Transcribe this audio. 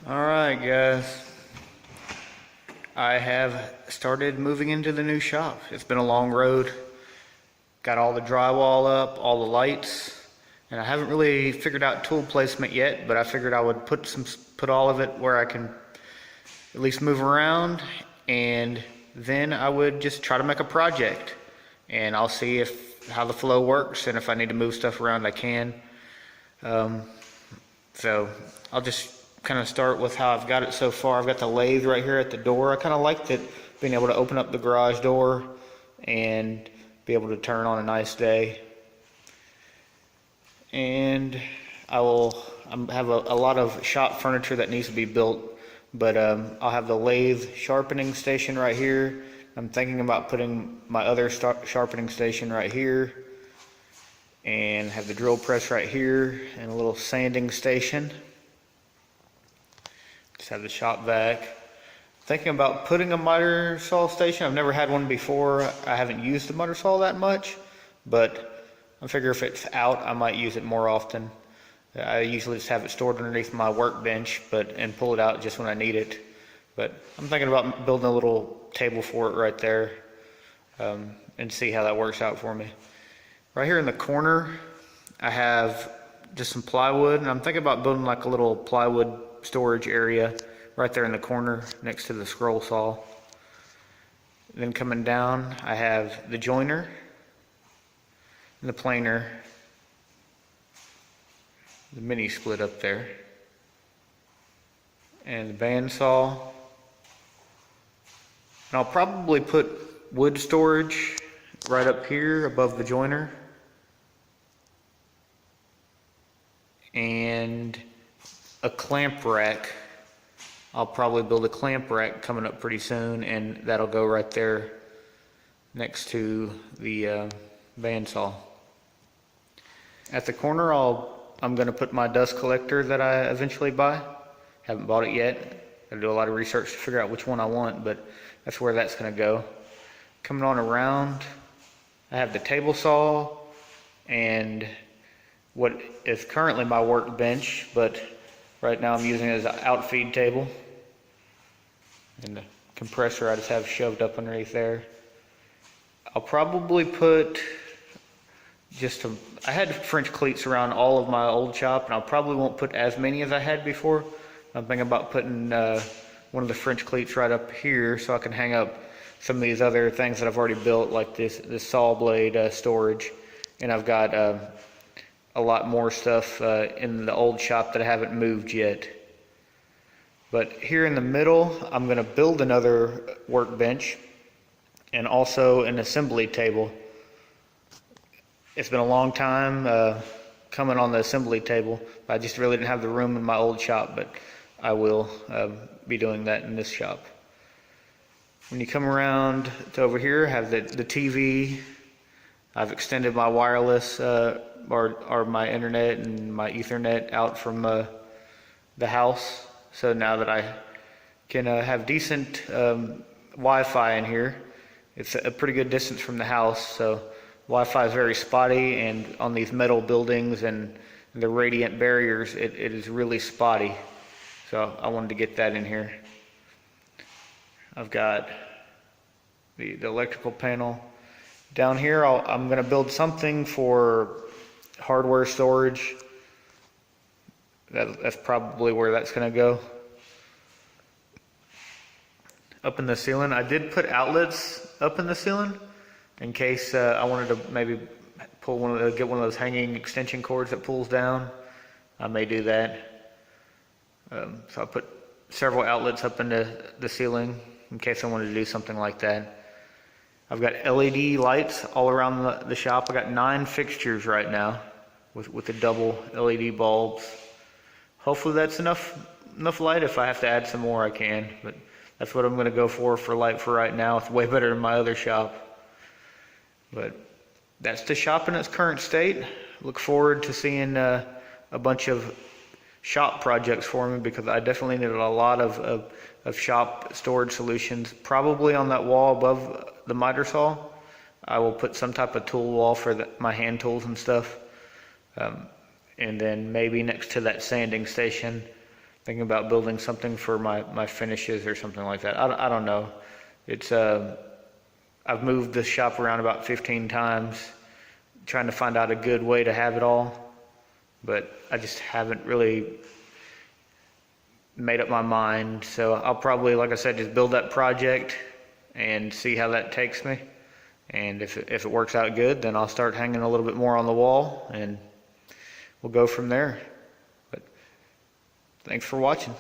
Alright guys, I have started moving into the new shop. It's been a long road. Got all the drywall up, all the lights, and I haven't really figured out tool placement yet, but I figured I would put all of it where I can at least move around, and then I would just try to make a project, and I'll see how the flow works, and if I need to move stuff around I can. So I'll just kind of start with how I've got it so far. I've got the lathe right here at the door. I kind of liked it, being able to open up the garage door and be able to turn on a nice day. And I have a lot of shop furniture that needs to be built, but I'll have the lathe sharpening station right here. I'm thinking about putting my other sharpening station right here, and have the drill press right here, and a little sanding station. Just have the shop vac. Thinking about putting a miter saw station. I've never had one before. I haven't used the miter saw that much, but I figure if it's out, I might use it more often. I usually just have it stored underneath my workbench, and pull it out just when I need it. But I'm thinking about building a little table for it right there, and see how that works out for me. Right here in the corner, I have just some plywood, and I'm thinking about building like a little plywood storage area right there in the corner next to the scroll saw. Then coming down, I have the joiner and the planer, the mini split up there, and the bandsaw. And I'll probably put wood storage right up here above the joiner, and a clamp rack. I'll probably build a clamp rack coming up pretty soon, and that'll go right there next to the bandsaw. At the corner, I'm going to put my dust collector that I eventually buy. Haven't bought it yet. Gotta do a lot of research to figure out which one I want, but that's where that's going to go. Coming on around, I have the table saw and what is currently my workbench, but right now I'm using it as an outfeed table. And the compressor I just have shoved up underneath there. I'll probably put I had French cleats around all of my old shop, and I probably won't put as many as I had before. I'm thinking about putting one of the French cleats right up here so I can hang up some of these other things that I've already built, like this saw blade storage. And I've got a lot more stuff in the old shop that I haven't moved yet. But here in the middle, I'm going to build another workbench and also an assembly table. It's been a long time coming on the assembly table. I just really didn't have the room in my old shop, but I will be doing that in this shop. When you come around to over here, I have the TV. I've extended my wireless or my internet and my Ethernet out from the house. So now that I can have decent Wi-Fi in here, it's a pretty good distance from the house. So Wi-Fi is very spotty, and on these metal buildings and the radiant barriers, it is really spotty. So I wanted to get that in here. I've got the electrical panel. Down here, I'm going to build something for hardware storage. That's probably where that's going to go. Up in the ceiling, I did put outlets up in the ceiling in case I wanted to maybe get one of those hanging extension cords that pulls down. I may do that. So I put several outlets up in the ceiling in case I wanted to do something like that. I've got LED lights all around the shop. I got 9 fixtures right now with the double LED bulbs. Hopefully that's enough light. If I have to add some more, I can. But that's what I'm going to go for light for right now. It's way better than my other shop. But that's the shop in its current state. Look forward to seeing a bunch of shop projects for me, because I definitely needed a lot of shop storage solutions. Probably on that wall above the miter saw, I will put some type of tool wall for my hand tools and stuff. And then maybe next to that sanding station, thinking about building something for my finishes or something like that. I don't know. It's I've moved the shop around about 15 times, trying to find out a good way to have it all, but I just haven't really made up my mind. So I'll probably, like I said, just build that project and see how that takes me. And if it works out good, then I'll start hanging a little bit more on the wall, and we'll go from there. But thanks for watching.